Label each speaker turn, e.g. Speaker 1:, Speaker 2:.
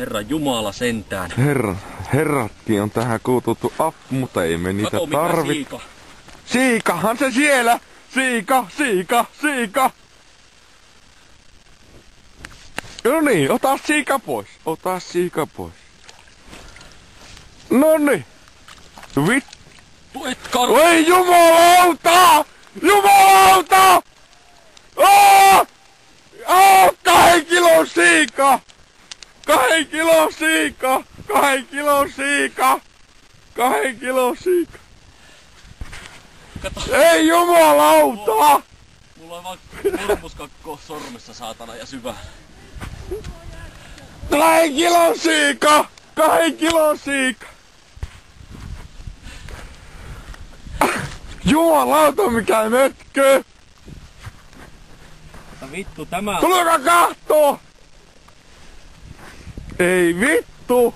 Speaker 1: Herra Jumala sentään.
Speaker 2: Herratkin on tähän kuututtu appu, mutta ei me niitä tarvitse.
Speaker 1: Siika.
Speaker 2: Siikahan se siellä! Siika! No niin, ota siika pois. Noniin.
Speaker 1: Et karu.
Speaker 2: Oi jumalauta! 2 kilon siika! 2 kilon siika! 2 kilon siika! 2 kilon siika!
Speaker 1: Kato.
Speaker 2: Ei jumalauta!
Speaker 1: Mulla on vaan murmuskakko sormessa saatana ja syvä.
Speaker 2: 2 kilon siika! 2 kilon siika! Jumalauta mikä mötkö!
Speaker 1: Mutta vittu tämä...
Speaker 2: Tulkaa kahtoo! Ei vittu!